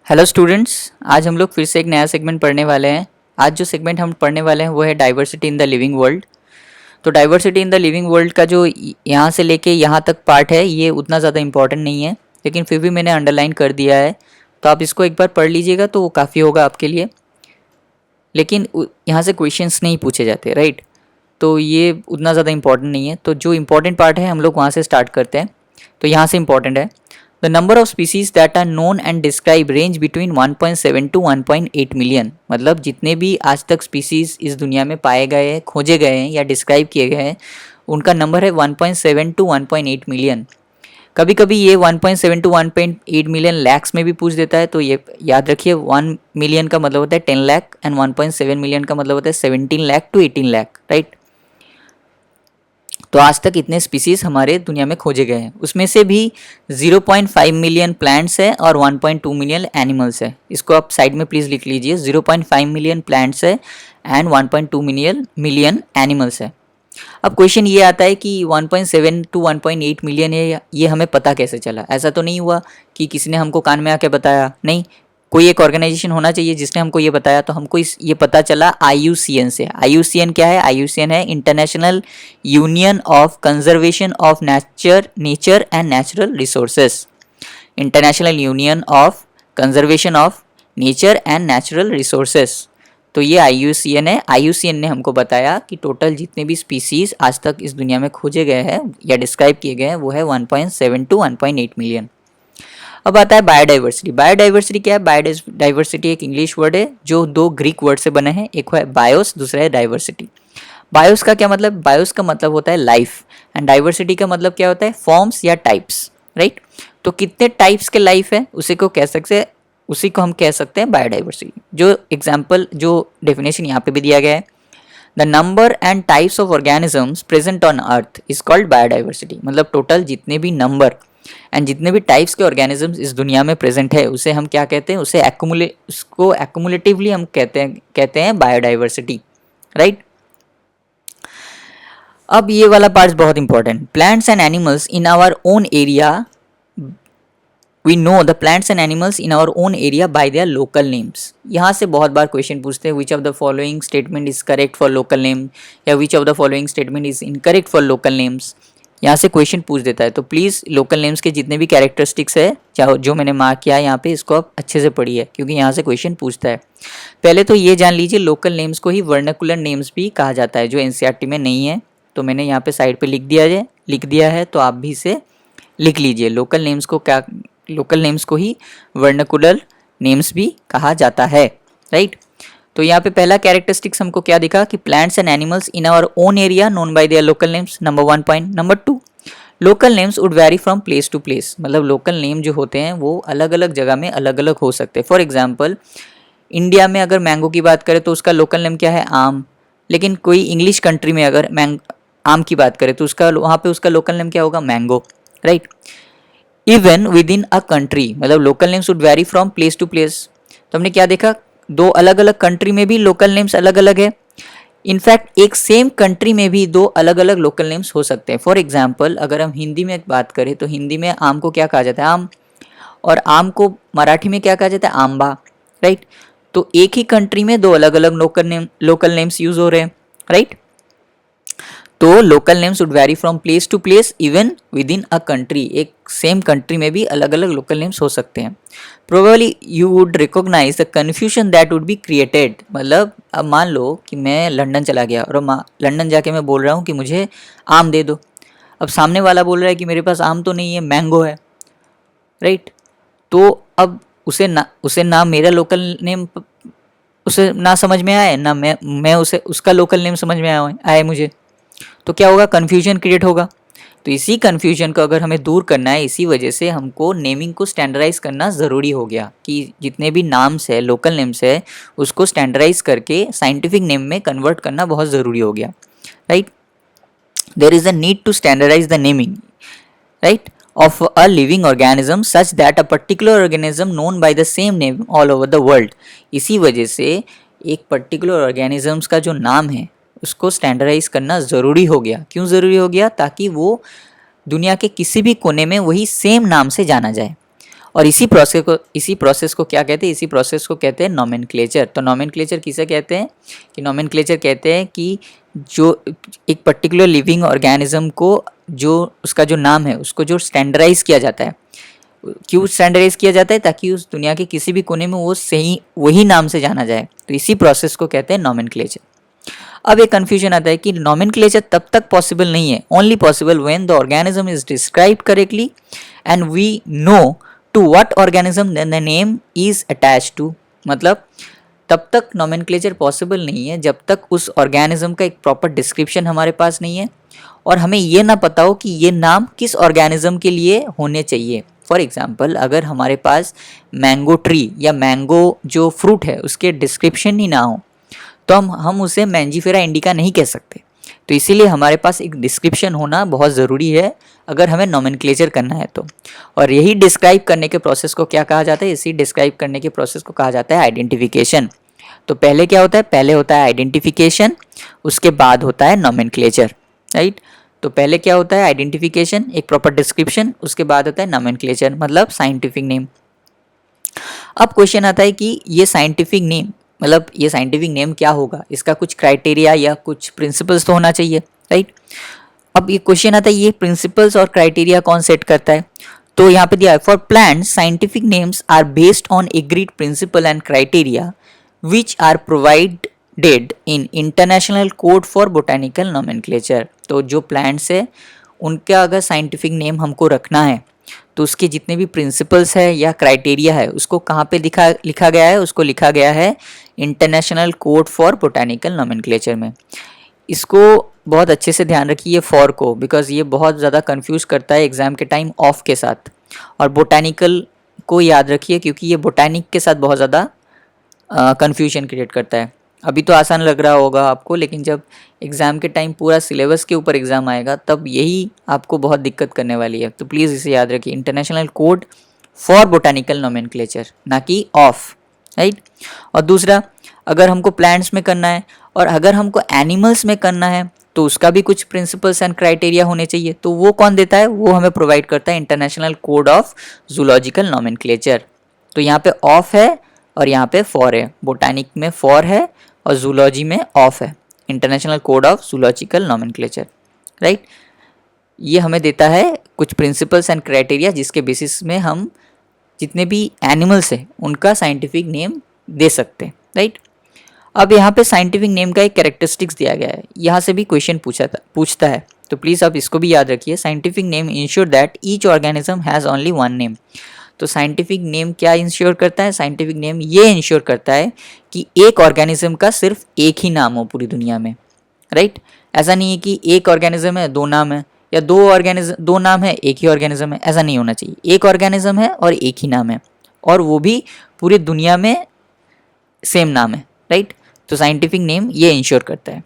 Hello students, आज हम लोग फिर से एक नया सेगमेंट पढ़ने वाले हैं। आज जो सेगमेंट हम पढ़ने वाले हैं वो है diversity in the living world. तो diversity in the living world का जो यहाँ से लेके यहाँ तक पार्ट है ये उतना ज़्यादा इम्पोर्टेंट नहीं है, लेकिन फिर भी मैंने अंडरलाइन कर दिया है। तो आप इसको एक बार पढ़ लीजिएगा तो वो काफ़ी होगा आपके लिए। लेकिन यहाँ से क्वेश्चंस नहीं पूछे जाते, राइट। तो ये उतना ज़्यादा इम्पोर्टेंट नहीं है। तो जो इम्पोर्टेंट पार्ट है हम लोग वहाँ से स्टार्ट करते हैं। तो यहाँ से इम्पोर्टेंट है, the number of species that are known and describe range between 1.7 to 1.8 million. मतलब जितने भी आज तक स्पीसीज इस दुनिया में पाए गए हैं, खोजे गए हैं या डिस्क्राइब किए गए हैं, उनका नंबर है 1.7 टू 1.8 मिलियन। कभी कभी ये 1.7 टू 1.8 मिलियन लैक्स में भी पूछ देता है। तो ये याद रखिए, 1 मिलियन का मतलब होता है 10 लाख एंड 1.7 मिलियन का मतलब होता है 17 लाख टू 18 लाख, राइट। तो आज तक इतने स्पीसीज हमारे दुनिया में खोजे गए हैं। उसमें से भी 0.5 मिलियन प्लांट्स है और 1.2 मिलियन एनिमल्स है। इसको आप साइड में प्लीज़ लिख लीजिए। 0.5 मिलियन प्लांट्स है एंड 1.2 मिलियन एनिमल्स है। अब क्वेश्चन ये आता है कि 1.7 टू 1.8 मिलियन है, ये हमें पता कैसे चला। ऐसा तो नहीं हुआ कि किसी ने हमको कान में आके बताया, नहीं। कोई एक ऑर्गेनाइजेशन होना चाहिए जिसने हमको ये बताया। तो हमको ये पता चला IUCN से। IUCN क्या है? IUCN है international union of conservation of nature and natural resources. International union of conservation of nature and natural resources. तो ये IUCN है। IUCN ने हमको बताया कि टोटल जितने भी स्पीसीज आज तक इस दुनिया में खोजे गए हैं या डिस्क्राइब किए गए हैं वो है 1.7 टू 1.8 मिलियन। अब आता है बायोडाइवर्सिटी। बायोडाइवर्सिटी क्या है? बायोडाइवर्सिटी एक इंग्लिश वर्ड है जो दो ग्रीक वर्ड से बने हैं। एक है बायोस, दूसरा है डाइवर्सिटी। बायोस का क्या मतलब? बायोस का मतलब होता है लाइफ एंड डाइवर्सिटी का मतलब क्या होता है? फॉर्म्स या टाइप्स, राइट। तो कितने टाइप्स के लाइफ है उसी को हम कह सकते हैं बायोडाइवर्सिटी। जो एग्जाम्पल, जो डेफिनेशन यहाँ पे भी दिया गया है, the number and types of organisms present on earth is called biodiversity. मतलब टोटल जितने भी नंबर एंड जितने भी टाइप्स के ऑर्गेनिजम्स इस दुनिया में प्रेजेंट है उसे हम क्या कहते हैं? उसको एक्यूमुलेटिवली हम कहते हैं बायोडाइवर्सिटी, राइट। अब ये वाला पार्ट बहुत important. Plants and animals in our own area, we know the plants and animals in our own area by their local names. यहाँ से बहुत बार क्वेश्चन पूछते हैं, which of the following statement is correct for local name, या which of the following statement is incorrect for local names. यहाँ से question पूछ देता है। तो प्लीज़ लोकल नेम्स के जितने भी कैरेक्टरिस्टिक्स है चाहे जो मैंने मार्क किया है यहाँ पे, इसको आप अच्छे से पढ़िए क्योंकि यहाँ से क्वेश्चन पूछता है। पहले तो ये जान लीजिए, लोकल नेम्स को ही वर्नाकुलर नेम्स भी कहा जाता है, जो NCERT में नहीं है। तो मैंने यहाँ पे साइड पे लिख दिया है, तो आप भी इसे लिख लीजिए। लोकल नेम्स को ही वर्नाकुलर नेम्स भी कहा जाता है, राइट। तो यहाँ पे पहला कैरेक्टरिस्टिक्स हमको क्या दिखा कि plants and animals in our own area known by their local names, number 1 point. Number 2, local names would vary from place to place. मतलब लोकल नेम जो होते हैं वो अलग अलग जगह में अलग अलग हो सकते हैं। फॉर एग्जाम्पल, इंडिया में अगर मैंगो की बात करें तो उसका लोकल नेम क्या है? आम। लेकिन कोई इंग्लिश कंट्री में अगर आम की बात करें तो वहाँ पे उसका लोकल नेम क्या होगा? Mango, right. Even within a country, मतलब local names would vary from place to place. तो हमने क्या देखा? दो अलग अलग कंट्री में भी लोकल नेम्स अलग अलग है। इनफैक्ट एक सेम कंट्री में भी दो अलग अलग लोकल नेम्स हो सकते हैं। फॉर एग्जाम्पल, अगर हम हिंदी में बात करें तो हिंदी में आम को क्या कहा जाता है? आम। और आम को मराठी में क्या कहा जाता है? आंबा, राइट। तो एक ही कंट्री में दो अलग अलग लोकल नेम्स यूज हो रहे हैं, राइट। तो local names would vary from place to place even within a country. एक सेम कंट्री में भी अलग अलग लोकल नेम्स हो सकते हैं। Probably you would recognise the confusion that would be created. मतलब अब मान लो कि मैं लंदन चला गया और लंदन जाके मैं बोल रहा हूँ कि मुझे आम दे दो। अब सामने वाला बोल रहा है कि मेरे पास आम तो नहीं है, मैंगो है, राइट। तो अब उसे ना मेरा लोकल नेम उसे ना समझ में आए, ना मैं उसे उसका लोकल नेम समझ में आए मुझे। तो क्या होगा? कन्फ्यूजन क्रिएट होगा। तो इसी कन्फ्यूजन को अगर हमें दूर करना है, इसी वजह से हमको नेमिंग को स्टैंडर्डाइज करना ज़रूरी हो गया कि जितने भी नाम्स है, लोकल नेम्स है, उसको स्टैंडर्डाइज करके साइंटिफिक नेम में कन्वर्ट करना बहुत ज़रूरी हो गया, right. There is a need to standardise the naming, right, of a living organism such that a particular organism known by the same name all over the world। इसी वजह से एक पर्टिकुलर ऑर्गेनिजम्स का जो नाम है उसको स्टैंडर्डाइज करना ज़रूरी हो गया। क्यों ज़रूरी हो गया? ताकि वो दुनिया के किसी भी कोने में वही सेम नाम से जाना जाए। और इसी प्रोसेस को क्या कहते हैं, इसी प्रोसेस को कहते हैं नोमेनक्लेचर। तो नोमेनक्लेचर किसे कहते हैं कि नोमेनक्लेचर कहते हैं कि जो एक पर्टिकुलर लिविंग ऑर्गेनिज्म को जो उसका जो नाम है उसको जो स्टैंडर्डाइज किया जाता है। क्यों स्टैंडर्डाइज किया जाता है? ताकि उस दुनिया के किसी भी कोने में वो सही वही नाम से जाना जाए। तो इसी प्रोसेस को कहते हैं नोमेनक्लेचर। अब एक कंफ्यूजन आता है कि नोमेनक्लेचर तब तक पॉसिबल नहीं है, only possible when the organism is described correctly and we know to what organism the name is attached to. मतलब तब तक नोमेनक्लेचर पॉसिबल नहीं है जब तक उस ऑर्गेनिज्म का एक प्रॉपर डिस्क्रिप्शन हमारे पास नहीं है और हमें ये ना पता हो कि ये नाम किस ऑर्गेनिज्म के लिए होने चाहिए। फॉर एग्जाम्पल, अगर हमारे पास मैंगो ट्री या मैंगो जो फ्रूट है उसके डिस्क्रिप्शन ही ना हो तो हम उसे मैंजीफेरा इंडिका नहीं कह सकते। तो इसीलिए हमारे पास एक डिस्क्रिप्शन होना बहुत ज़रूरी है अगर हमें नोमेनक्लेचर करना है तो। और यही डिस्क्राइब करने के प्रोसेस को क्या कहा जाता है? इसी डिस्क्राइब करने के प्रोसेस को कहा जाता है आइडेंटिफिकेशन। तो पहले क्या होता है? पहले होता है आइडेंटिफिकेशन, उसके बाद होता है नोमेनक्लेचर, राइट। तो पहले क्या होता है? आइडेंटिफिकेशन, एक प्रॉपर डिस्क्रिप्शन, उसके बाद होता है नोमेनक्लेचर मतलब साइंटिफिक नेम। अब क्वेश्चन आता है कि ये साइंटिफिक नेम मतलब ये साइंटिफिक नेम क्या होगा? इसका कुछ क्राइटेरिया या कुछ प्रिंसिपल्स तो होना चाहिए, राइट। अब ये क्वेश्चन आता है ये प्रिंसिपल्स और क्राइटेरिया कौन सेट करता है? तो यहाँ पे दिया है for plants scientific names are based on agreed principle and criteria which are provided in international code for botanical nomenclature. तो जो प्लांट्स है उनका अगर साइंटिफिक नेम हमको रखना है तो उसके जितने भी प्रिंसिपल्स है या क्राइटेरिया है उसको कहाँ पे लिखा गया है? उसको लिखा गया है international code for botanical nomenclature में। इसको बहुत अच्छे से ध्यान रखिए फॉर को, बिकॉज ये बहुत ज़्यादा कंफ्यूज करता है एग्जाम के टाइम ऑफ के साथ। और बोटानिकल को याद रखिए क्योंकि ये बोटानिक के साथ बहुत ज़्यादा कंफ्यूजन क्रिएट करता है। अभी तो आसान लग रहा होगा आपको, लेकिन जब एग्ज़ाम के टाइम पूरा सिलेबस के ऊपर एग्ज़ाम आएगा तब यही आपको बहुत दिक्कत करने वाली है। तो प्लीज़ इसे याद रखिए, international code for botanical nomenclature, ना कि ऑफ, राइट। और दूसरा, अगर हमको प्लांट्स में करना है और अगर हमको एनिमल्स में करना है तो उसका भी कुछ प्रिंसिपल्स एंड क्राइटेरिया होने चाहिए। तो वो कौन देता है? वो हमें प्रोवाइड करता है international code of zoological nomenclature. तो यहाँ पे ऑफ है और यहाँ पे फॉर है। बोटानिक में फॉर है और जूलॉजी में ऑफ है। International code of zoological nomenclature, right. ये हमें देता है कुछ प्रिंसिपल्स एंड क्राइटेरिया जिसके बेसिस में हम जितने भी एनिमल्स हैं उनका साइंटिफिक नेम दे सकते हैं, राइट। अब यहाँ पे साइंटिफिक नेम का एक कैरेक्टरिस्टिक्स दिया गया है, यहाँ से भी क्वेश्चन पूछता है। तो प्लीज़ आप इसको भी याद रखिए। Scientific name ensure that each organism has only one name. तो साइंटिफिक नेम क्या इंश्योर करता है? साइंटिफिक नेम ये इंश्योर करता है कि एक ऑर्गेनिज्म का सिर्फ एक ही नाम हो पूरी दुनिया में, राइट। ऐसा नहीं है कि एक ऑर्गेनिज्म है दो नाम है, या दो नाम है एक ही ऑर्गेनिज्म है, ऐसा नहीं होना चाहिए। एक ऑर्गेनिज्म है और एक ही नाम है, और वो भी पूरी दुनिया में सेम नाम है, राइट। तो साइंटिफिक नेम ये इंश्योर करता है।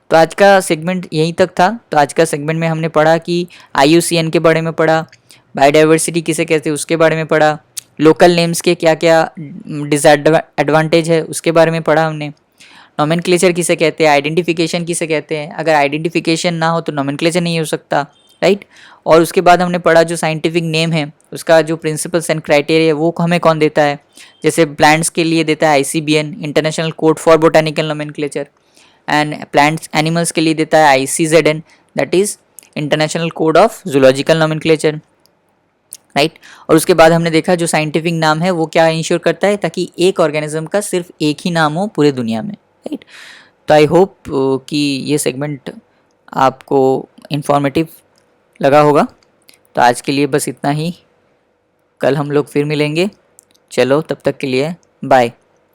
तो आज का सेगमेंट यहीं तक था। तो आज का सेगमेंट में हमने पढ़ा कि IUCN के बारे में पढ़ा, बायोडाइवर्सिटी किसे कहते हैं उसके बारे में पढ़ा, लोकल नेम्स के क्या क्या डिसएडवांटेज है उसके बारे में पढ़ा हमने, नोमेनक्लेचर किसे कहते हैं, आइडेंटिफिकेशन किसे कहते हैं। अगर आइडेंटिफिकेशन ना हो तो नोमेनक्लेचर नहीं हो सकता, राइट। और उसके बाद हमने पढ़ा जो साइंटिफिक नेम है उसका जो प्रिंसिपल्स एंड क्राइटेरिया वो हमें कौन देता है। जैसे प्लांट्स के लिए देता है ICBN, international code for botanical nomenclature, and plants animals के लिए देता है ICZN, that is international code of zoological nomenclature, right. और उसके बाद हमने देखा जो साइंटिफिक नाम है वो क्या इंश्योर करता है, ताकि एक ऑर्गेनिज्म का सिर्फ एक ही नाम हो पूरे दुनिया में, राइट। तो आई होप कि ये सेगमेंट आपको इन्फॉर्मेटिव लगा होगा। तो आज के लिए बस इतना ही, कल हम लोग फिर मिलेंगे। चलो तब तक के लिए बाय।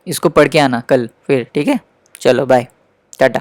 इसको पढ़ के आना कल फिर, ठीक है। चलो बाय, टाटा।